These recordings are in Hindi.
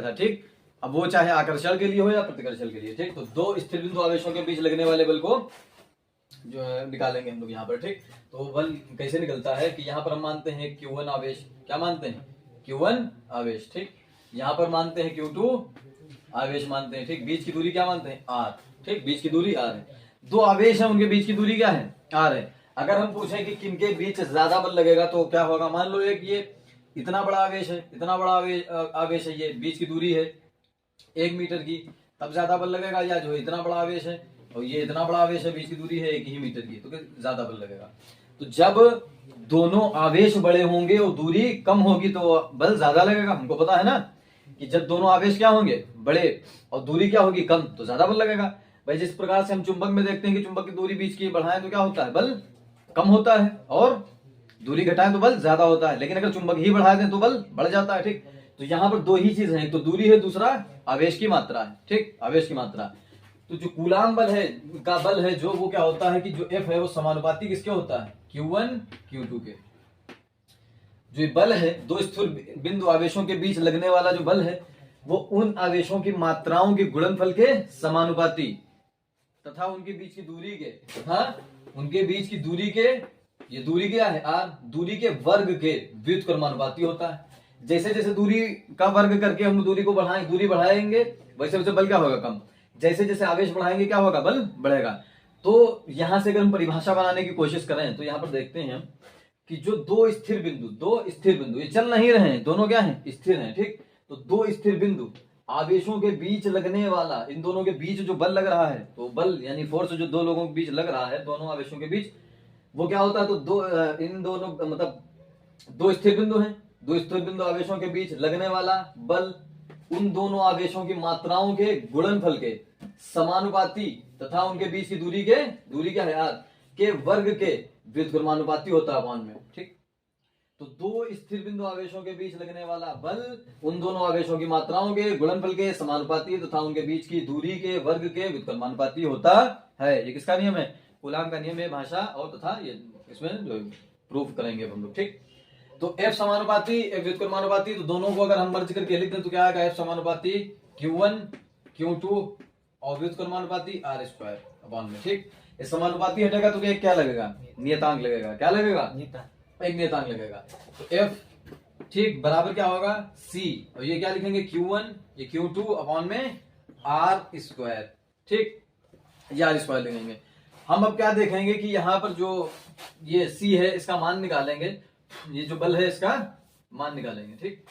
गया था, ठीक। अब वो चाहे आकर्षण के लिए हो या प्रतिकर्षण के लिए, ठीक। तो दो स्थिर बिंदु आवेशों के बीच लगने वाले बल को जो है निकालेंगे हम लोग यहाँ पर, ठीक। तो बल कैसे निकलता है कि यहाँ पर हम मानते हैं Q1 आवेश, क्या मानते हैं, Q1 आवेश, ठीक। यहाँ पर मानते हैं Q2 आवेश मानते हैं, ठीक। बीच की दूरी क्या मानते हैं, R, ठीक। बीच की दूरी R है। दो आवेश है, उनके बीच की दूरी क्या है, R है। अगर हम पूछें कि किनके बीच ज्यादा बल लगेगा तो क्या होगा, मान लो एक ये इतना बड़ा आवेश है, इतना बड़ा आवेश है, ये बीच की दूरी है 1 मीटर की, तब ज्यादा बल लगेगा, या जो इतना बड़ा आवेश है और ये इतना बड़ा आवेश है, बीच की दूरी है 1 ही मीटर की, तो ज्यादा बल लगेगा। तो जब दोनों आवेश बड़े होंगे और दूरी कम होगी तो बल ज्यादा लगेगा। हमको पता है ना कि जब दोनों आवेश क्या होंगे, बड़े, और दूरी क्या होगी, कम, तो ज्यादा बल लगेगा। भाई जिस प्रकार से हम चुंबक में देखते हैं कि चुंबक की दूरी बीच की बढ़ाएं तो क्या होता है, बल कम होता है, और दूरी घटाएं तो बल ज्यादा होता है। लेकिन अगर चुंबक ही बढ़ा दें तो बल बढ़ जाता है, ठीक। तो यहाँ पर दो ही चीज है, एक तो दूरी है, दूसरा आवेश की मात्रा है, ठीक, आवेश की मात्रा। तो जो कूलाम बल है का बल है जो, वो क्या होता है कि जो F है वो समानुपाती किसके होता है, Q1 Q2 के। जो बल है दो स्थिर बिंदु आवेशों के बीच लगने वाला जो बल है वो उन आवेशों की मात्राओं के गुणनफल के समानुपाती तथा उनके बीच की दूरी के, तथा उनके बीच की दूरी के, ये दूरी क्या है R, दूरी के वर्ग के व्युत्क्रमानुपाती होता है। जैसे जैसे दूरी का वर्ग करके हम दूरी को दूरी बढ़ाएंगे वैसे वैसे बल क्या होगा, कम। जैसे जैसे आवेश बढ़ाएंगे क्या होगा, बल बढ़ेगा। तो यहां से अगर हम परिभाषा बनाने की कोशिश करें तो यहां पर देखते हैं हम कि जो दो स्थिर बिंदु ये चल नहीं रहे हैं, दोनों क्या हैं, स्थिर हैं, ठीक। तो दो स्थिर बिंदु आवेशों के बीच लगने वाला, इन दोनों के बीच जो बल लग रहा है, तो बल यानी फोर्स जो दो लोगों के बीच लग रहा है, दोनों आवेशों के बीच, वो क्या होता है, तो इन दोनों मतलब दो स्थिर बिंदु हैं, दो स्थिर बिंदु आवेशों के बीच लगने वाला बल उन दोनों आवेशों की मात्राओं के गुणनफल के समानुपाती तथा उनके बीच की दूरी क्या है R के वर्ग के व्युत्क्रमानुपाती होता है अपॉन में, ठीक। तो दो स्थिर बिंदु आवेशों के बीच लगने वाला बल उन दोनों आवेशों की मात्राओं के गुणनफल के समानुपाती तथा उनके बीच की दूरी के वर्ग के व्युत्क्रमानुपाती होता है। ये किसका नियम है, कूलाम का नियम है, भाषा और तथा ये इसमें जो प्रूफ करेंगे हम लोग, ठीक। तो F समानुपाती F व्युत्क्रमानुपाती, तो दोनों को अगर हम मर्ज करके लिख दें तो क्या आएगा, F समानुपाती Q1 Q2 और व्युत्क्रमानुपाती R स्क्वायर अपॉन में, ठीक। इस समानुपाती हटेगा तो क्या लगेगा, नियतांक लगेगा, क्या लगेगा, एक नियतांक लगेगा। तो F, ठीक, बराबर क्या होगा C, और ये क्या लिखेंगे Q1 ये Q2 अपॉन में R स्क्वायर, ठीक, ये R स्क्वायर लिखेंगे। हम अब क्या देखेंगे कि यहाँ पर जो ये C है इसका मान निकालेंगे, ये जो बल है इसका मान निकालेंगे, ठीक।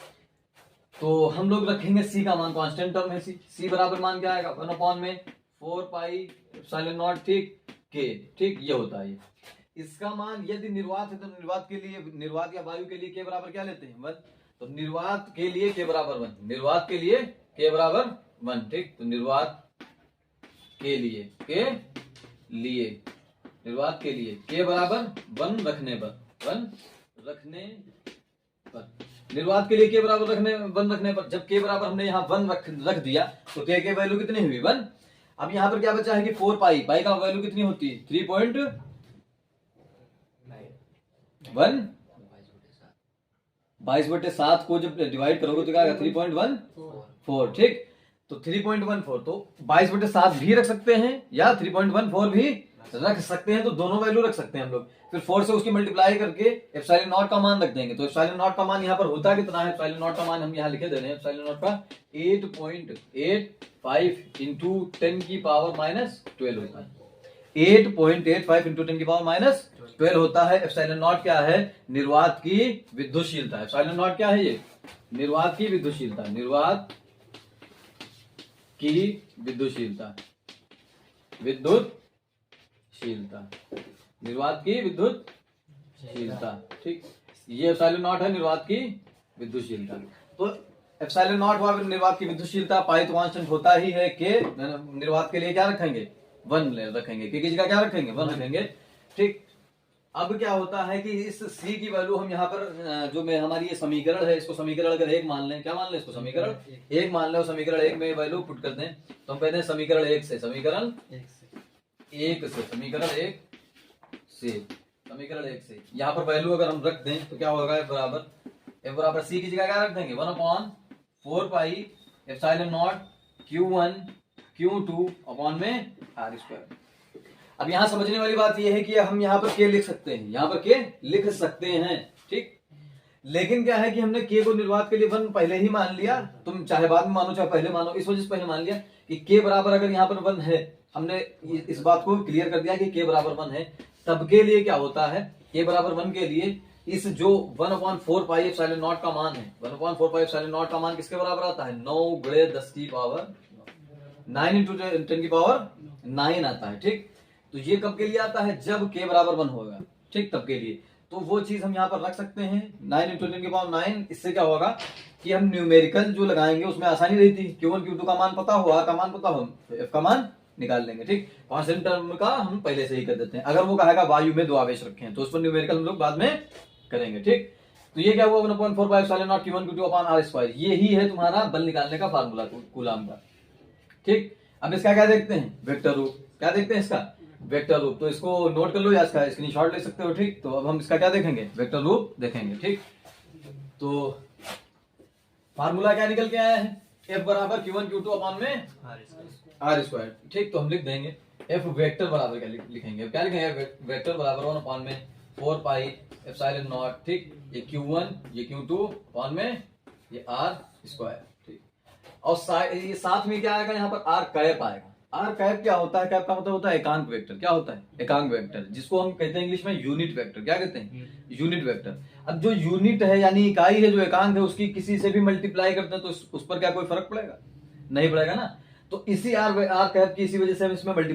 तो हम लोग रखेंगे C का मान, कांस्टेंट टर्म है C बराबर मान क्या आएगा, 1 अपॉन में 4 पाई एप्सिलॉन नॉट, ठीक, K, ठीक, ये होता है। इसका मान यदि निर्वात है तो निर्वात के लिए, निर्वात या वायु के लिए K बराबर क्या लेते हैं, 1। तो निर्वात के लिए K बराबर 1, निर्वात के लिए K बराबर 1, ठीक। तो निर्वात के लिए निर्वात के लिए K बराबर 1 रखने पर निर्वात के लिए K बराबर 1 रखने पर, जब K बराबर हमने यहाँ 1 रख दिया तो K की वैल्यू कितनी हुई, 1। अब यहाँ पर क्या बचा है कि 4 पाई का वैल्यू कितनी होती है, 3.1, 22/7 को जब डिवाइड करोगे तो क्या आएगा, 3.14, ठीक। तो 3.14, तो 22/7 भी रख सकते हैं या 3.14 भी रख सकते हैं, तो दोनों वैल्यू रख सकते हैं हम लोग। फिर 4 से उसकी मल्टीप्लाई करके एप्सिलॉन नॉट का मान रख देंगे। तो एप्सिलॉन नॉट का मान यहाँ पर होता कितना है, एप्सिलॉन नॉट का मान हम यहाँ लिखे दे रहे हैं, एप्सिलॉन नॉट का 8.85 इंटू 10 की पावर माइनस 12 होता है, 8.85 इंटू 10 की पावर माइनस 12 होता है। एप्सिलॉन नॉट क्या है, निर्वात की विद्युतशीलता। एप्सिलॉन नॉट क्या है, ये निर्वात की विद्युतशीलता, निर्वात की विद्युतशीलता, निर्वात की विद्युतशीलता, ठीक। ये एप्सिलॉन नॉट है निर्वात की विद्युतशीलता। तो एप्सिलॉन नॉट व निर्वात की विद्युतशीलता पाई तो कांस्टेंट होता ही है के निर्वात के लिए क्या रखेंगे, 1 रखेंगे, के की जगह क्या रखेंगे, 1 रखेंगे, ठीक। अब क्या होता है कि इस C की वैल्यू हम यहाँ पर जो में हमारी ये समीकरण है, इसको समीकरण अगर 1 मान लें, क्या मान लें इसको, समीकरण 1 मान लें, समीकरण 1 में वैल्यू पुट कर दें तो हम कहते हैं समीकरण 1 से यहाँ पर वैल्यू अगर हम रख दें तो क्या होगा, F बराबर C की जगह क्या रख देंगे, 1/4 pi epsilon not Q1 Q2 upon में R स्क्वायर। अब यहां समझने वाली बात यह है कि हम यहाँ पर के लिख सकते हैं, यहाँ पर के लिख सकते हैं, ठीक। लेकिन क्या है कि हमने के को निर्वात के लिए 1 पहले ही मान लिया, तुम चाहे बाद में मानो चाहे पहले मानो, इस वजह से पहले मान लिया कि के बराबर अगर यहाँ पर 1 है, हमने इस बात को क्लियर कर दिया कि के बराबर 1 है, तब के लिए क्या होता है, के बराबर 1 के लिए इस जो 1/4 पाई एप्सिलॉन नॉट का मान है, 1/4 पाई एप्सिलॉन नॉट का मान किसके बराबर आता है, 9 गुणे 10 की पावर 9 इंटू 10 की पावर 9 आता है, ठीक। तो ये कब के लिए आता है, जब के बराबर 1 होगा, ठीक, तब के लिए। तो वो चीज हम यहाँ पर रख सकते हैं 9 इंटू 10 की पावर 9। इससे क्या होगा कि हम न्यूमेरिकल जो लगाएंगे उसमें आसानी रहती है, Q1 Q2 का मान पता हो, R का मान पता हो, F का मान निकाल लेंगे, ठीक। कांस्टेंट टर्म का हम पहले से ही कर देते हैं। अगर वो कहेगा वायु में 2 आवेश रखे हैं तो उस पर न्यूमेरिकल हम लोग बाद में करेंगे, ठीक। तो ये क्या हुआ 1/4 pi epsilon not Q1 Q2 upon R square, यही है तुम्हारा बल निकालने का फार्मूला कूलाम का, ठीक। अब इसका क्या देखते हैं, वेक्टर रूप। क्या देखते हैं, इसका वेक्टर रूप। तो इसको नोट कर लो या इसका स्क्रीनशॉट ले सकते हो, ठीक। तो अब हम इसका क्या देखेंगे, वेक्टर रूप देखेंगे, ठीक। तो फार्मूला क्या निकल के आया है, F बराबर Q1 Q2 अपॉन में R स्क्वायर, ठीक। तो हम लिख देंगे F वेक्टर बराबर क्या लिखेंगे, क्या लिखेंगे, वेक्टर बराबर 1 अपॉन में 4 पाई एप्सिलॉन नॉट, ठीक। ये Q1 ये Q2 अपॉन में ये R स्क्वायर, ठीक। और ये साथ में क्या आएगा, यहाँ पर R कैप आएगा। R कैप क्या होता है, कैप का मतलब होता है एकांक वेक्टर। क्या होता है, एकांक वेक्टर, जिसको हम कहते हैं इंग्लिश में यूनिट वेक्टर। क्या कहते हैं, यूनिट वेक्टर। अब जो यूनिट है यानी इकाई है, जो एकांक है, उसकी किसी से भी मल्टीप्लाई करते हैं तो उस पर क्या कोई फर्क पड़ेगा, नहीं पड़ेगा ना। तो इसी R कैप की इसी वजह से हम इसमें